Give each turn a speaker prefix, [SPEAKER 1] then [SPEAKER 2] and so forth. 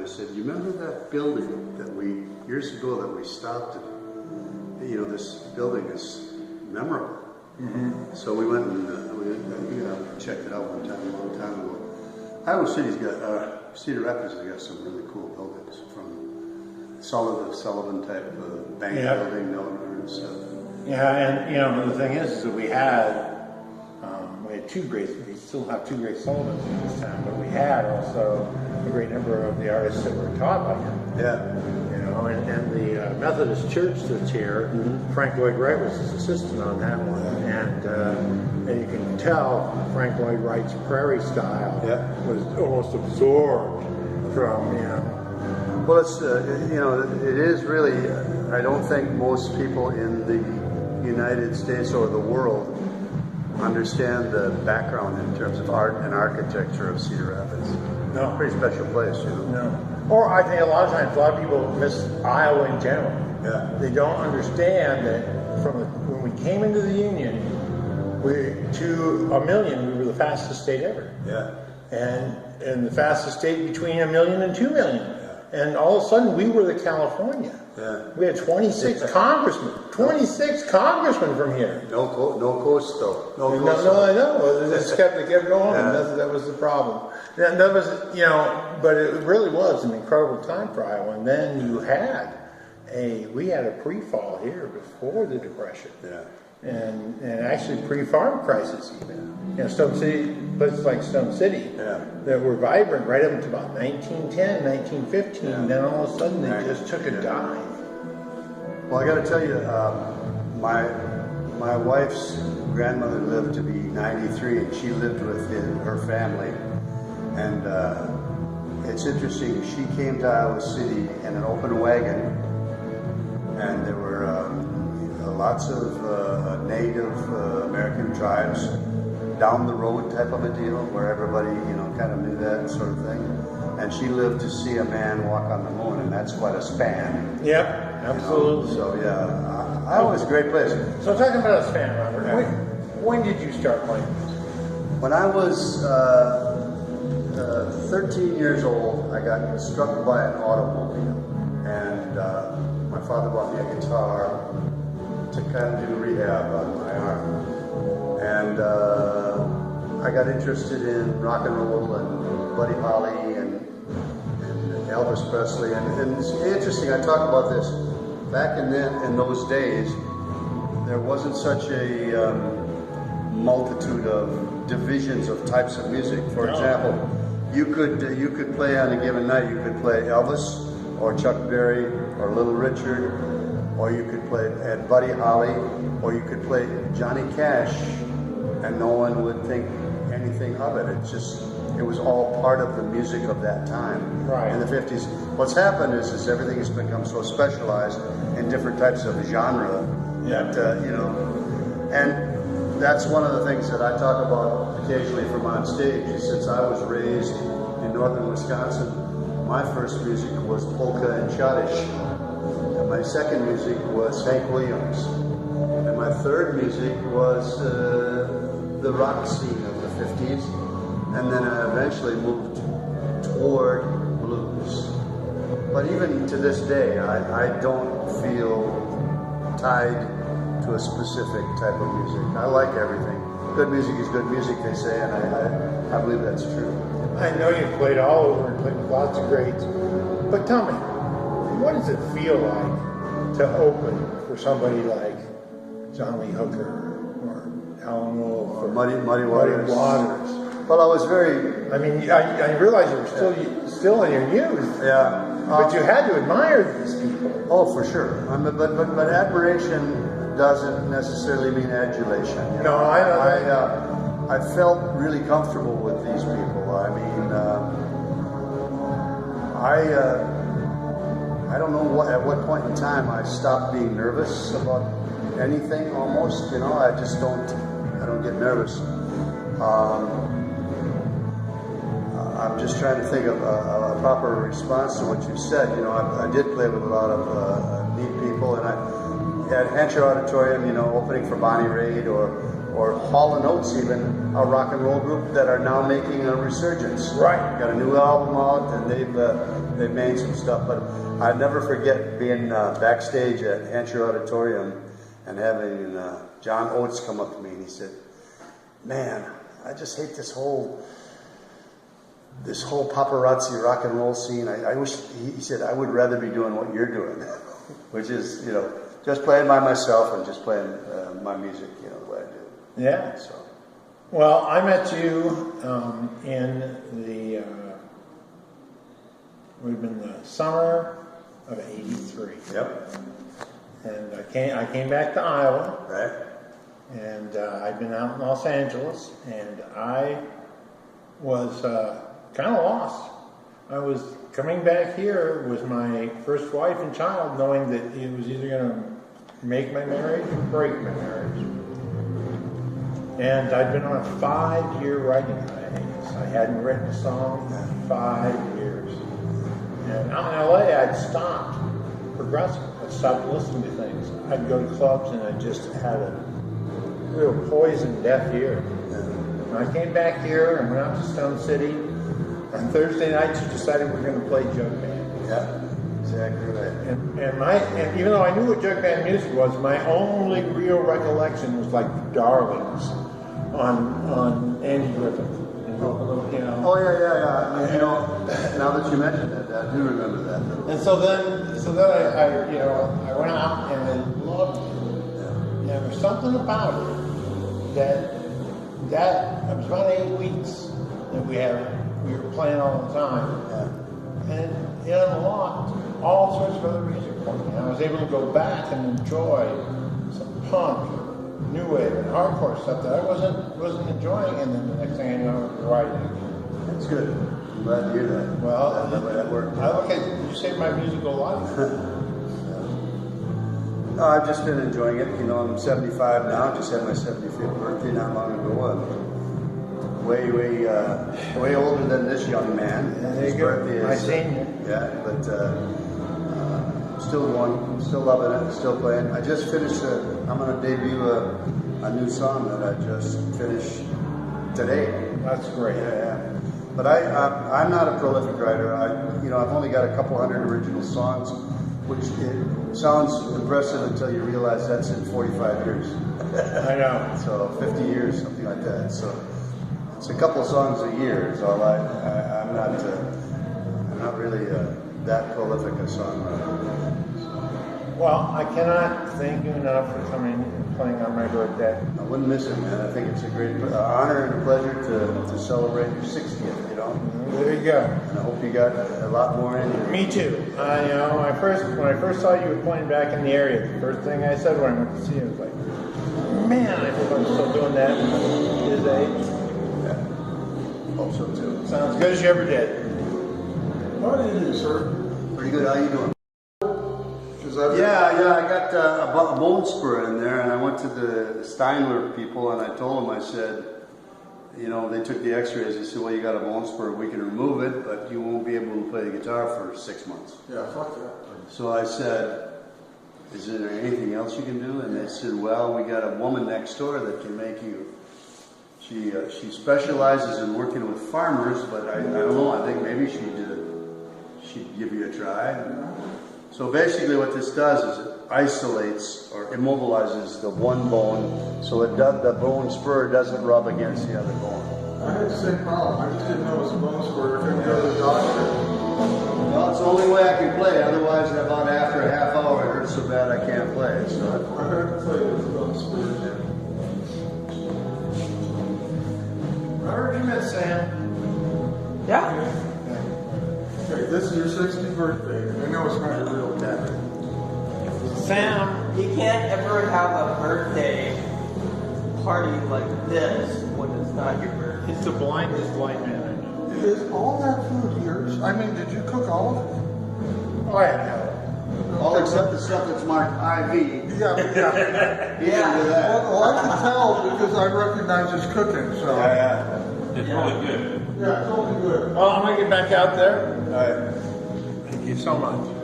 [SPEAKER 1] said, "You remember that building that years ago that we stopped at? You know, this building is memorable." Mm-hmm. So we went and checked it out one time, a long time ago. Iowa City's got, Cedar Rapids has got some really cool buildings, from Sullivan type bank building down and stuff.
[SPEAKER 2] Yeah, and you know, the thing is that we had two great, we still have two great Sullivans in this town, but we had also a great number of the artists that were taught by him.
[SPEAKER 1] Yeah.
[SPEAKER 2] You know, and the Methodist Church that's here, Frank Lloyd Wright was his assistant on that one, and you can tell Frank Lloyd Wright's prairie style was almost absorbed from, you know.
[SPEAKER 1] Well, it's, it is really, I don't think most people in the United States or the world understand the background in terms of art and architecture of Cedar Rapids.
[SPEAKER 2] No.
[SPEAKER 1] Pretty special place, you know.
[SPEAKER 2] No. Or I think a lot of times, a lot of people miss Iowa in general.
[SPEAKER 1] Yeah.
[SPEAKER 2] They don't understand that when we came into the Union, to a million, we were the fastest state ever.
[SPEAKER 1] Yeah.
[SPEAKER 2] And the fastest state between 1 million and 2 million. Yeah. And all of a sudden, we were the California. Yeah. We had 26 congressmen. 26 congressmen from here.
[SPEAKER 1] No coast though.
[SPEAKER 2] No, I know. It just kept going, and that was the problem. That was, but it really was an incredible time for Iowa. And then we had a pre-fall here before the Depression. Yeah. And actually pre-farm crisis even. You know, Stone City, places like Stone City, that were vibrant right up to about 1910, 1915. Yeah. Then all of a sudden they just took a dive.
[SPEAKER 1] Well, I got to tell you, my wife's grandmother lived to be 93, and she lived with her family. And it's interesting. She came to Iowa City in an open wagon, and there were lots of Native American tribes down the road type of a deal, where everybody kind of knew that sort of thing. And she lived to see a man walk on the moon, and that's quite a span.
[SPEAKER 2] Yep, absolutely.
[SPEAKER 1] So yeah, Iowa was a great place.
[SPEAKER 2] So talking about a span, Robert, when did you start playing?
[SPEAKER 1] When I was 13 years old, I got struck by an automobile, and my father bought me a guitar to kind of do rehab on my arm. And I got interested in rock and roll and Buddy Holly and Elvis Presley. And it's interesting, I talk about this. Back in those days, there wasn't such a multitude of divisions of types of music. For example, you could play on a given night. You could play Elvis or Chuck Berry or Little Richard, or you could play at Buddy Holly, or you could play Johnny Cash, and no one would think anything of it. It was all part of the music of that time, in the 50s. What's happened is everything has become so specialized in different types of genre that, and that's one of the things that I talk about occasionally from on stage. Since I was raised in northern Wisconsin, my first music was polka and schottisch. And my second music was Hank Williams. And my third music was the rock scene of the 50s. And then I eventually moved toward blues. But even to this day, I don't feel tied to a specific type of music. I like everything. Good music is good music, they say, and I believe that's true.
[SPEAKER 2] I know you've played all over and played lots of greats, but tell me, what does it feel like to open for somebody like John Lee Hooker or Alan Wolf or
[SPEAKER 1] Muddy Waters? Well, I was very...
[SPEAKER 2] I mean, I realize you were still in your youth.
[SPEAKER 1] Yeah.
[SPEAKER 2] But you had to admire these people.
[SPEAKER 1] Oh, for sure. But admiration doesn't necessarily mean adulation.
[SPEAKER 2] No, I know.
[SPEAKER 1] I felt really comfortable with these people. I mean, I don't know at what point in time I stopped being nervous about anything. Almost, I just don't get nervous. I'm just trying to think of a proper response to what you said. I did play with a lot of neat people, and I at Hampshire Auditorium, opening for Bonnie Raitt or or Hall & Oates, even a rock and roll group that are now making a resurgence.
[SPEAKER 2] Right.
[SPEAKER 1] Got a new album out, and they've made some stuff. But I never forget being backstage at Hansher Auditorium and having John Oates come up to me, and he said, "Man, I just hate this whole paparazzi rock and roll scene. I wish," he said, "I would rather be doing what you're doing," which is, just playing by myself and just playing my music, the way I do.
[SPEAKER 2] Yeah.
[SPEAKER 1] So.
[SPEAKER 2] Well, I met you in the summer of '83.
[SPEAKER 1] Yep.
[SPEAKER 2] And I came back to Iowa.
[SPEAKER 1] Right.
[SPEAKER 2] And I'd been out in Los Angeles, and I was kind of lost. I was coming back here with my first wife and child, knowing that it was either going to make my marriage or break my marriage. And I'd been on a 5-year writing hiatus. I hadn't written a song in 5 years. And out in LA, I'd stopped progressing. I'd stopped listening to things. I'd go to clubs, and I just had a real poison deaf ear. And I came back here and went out to Stone City. On Thursday nights, you decided we're going to play jug band.
[SPEAKER 1] Yeah, exactly right.
[SPEAKER 2] And even though I knew what jug band music was, my only real recollection was like the Darlings on Andy Griffith.
[SPEAKER 1] Oh yeah. Now that you mentioned that, I do remember that.
[SPEAKER 2] And so then I went out and I loved it. Yeah. And there's something about it that it was about 8 weeks that we were playing all the time. Yeah. And it unlocked all sorts of other music for me. I was able to go back and enjoy some punk, new wave, and hardcore stuff that I wasn't enjoying, and then the next thing I know, I was writing.
[SPEAKER 1] That's good. I'm glad to hear that.
[SPEAKER 2] Well,
[SPEAKER 1] that worked.
[SPEAKER 2] I look at you saved my musical life.
[SPEAKER 1] No, I've just been enjoying it. I'm 75 now. Just had my 75th birthday not long ago. I'm way older than this young man.
[SPEAKER 2] His birthday is my senior.
[SPEAKER 1] Yeah, but still going, still loving it, still playing. I just finished. I'm going to debut a new song that I just finished today.
[SPEAKER 2] That's great.
[SPEAKER 1] Yeah. But I'm not a prolific writer. I've only got a couple hundred original songs, which it sounds impressive until you realize that's in 45 years.
[SPEAKER 2] I know.
[SPEAKER 1] So 50 years, something like that. So it's a couple of songs a year is all I'm not really that prolific a songwriter.
[SPEAKER 2] Well, I cannot thank you enough for coming and playing on my birthday.
[SPEAKER 1] I wouldn't miss it, man. I think it's a great honor and a pleasure to celebrate your 60th,
[SPEAKER 2] There you go.
[SPEAKER 1] And I hope you got a lot more in you.
[SPEAKER 2] Me too. When I first saw you were playing back in the area, the first thing I said when I went to see you was like, man, I hope I'm still doing that at his age.
[SPEAKER 1] Yeah. Hope so too.
[SPEAKER 2] Sounds good as you ever did.
[SPEAKER 3] How do you do, sir?
[SPEAKER 1] Pretty good. How you doing?
[SPEAKER 3] Yeah.
[SPEAKER 1] I got a bone spur in there, and I went to the Steinler people, and I told them, I said, they took the x-rays. They said, well, you got a bone spur. We can remove it, but you won't be able to play the guitar for 6 months.
[SPEAKER 3] Yeah, fuck that.
[SPEAKER 1] So I said, is there anything else you can do? And they said, well, we got a woman next door that can make you. She specializes in working with farmers, but I don't know. I think maybe she'd give you a try. So basically what this does is it isolates or immobilizes the one bone so the bone spur doesn't rub against the other bone.
[SPEAKER 3] I had the same problem. I just didn't know it was a bone spur. I couldn't go to the doctor.
[SPEAKER 1] Well, it's the only way I can play. Otherwise, about after a half hour, it hurts so bad I can't play. So
[SPEAKER 3] I heard to play with a bone spur.
[SPEAKER 2] I heard you met Sam.
[SPEAKER 4] Yeah.
[SPEAKER 3] Okay, this is your 60th birthday. I know it's not your real dad.
[SPEAKER 4] Sam, you can't ever have a birthday party like this when it's not your birthday.
[SPEAKER 2] It's the blindest blind man I know.
[SPEAKER 3] Is all that food yours? I mean, did you cook all of it?
[SPEAKER 2] Oh, I know.
[SPEAKER 1] all except the stuff that's marked IV.
[SPEAKER 3] Yeah.
[SPEAKER 4] Yeah.
[SPEAKER 3] Well, I can tell because I recognize his cooking, so.
[SPEAKER 1] Yeah.
[SPEAKER 5] It's really good.
[SPEAKER 3] Yeah, it's only good.
[SPEAKER 2] Well, I'm going to get back out there.
[SPEAKER 1] All right.
[SPEAKER 2] Thank you so much.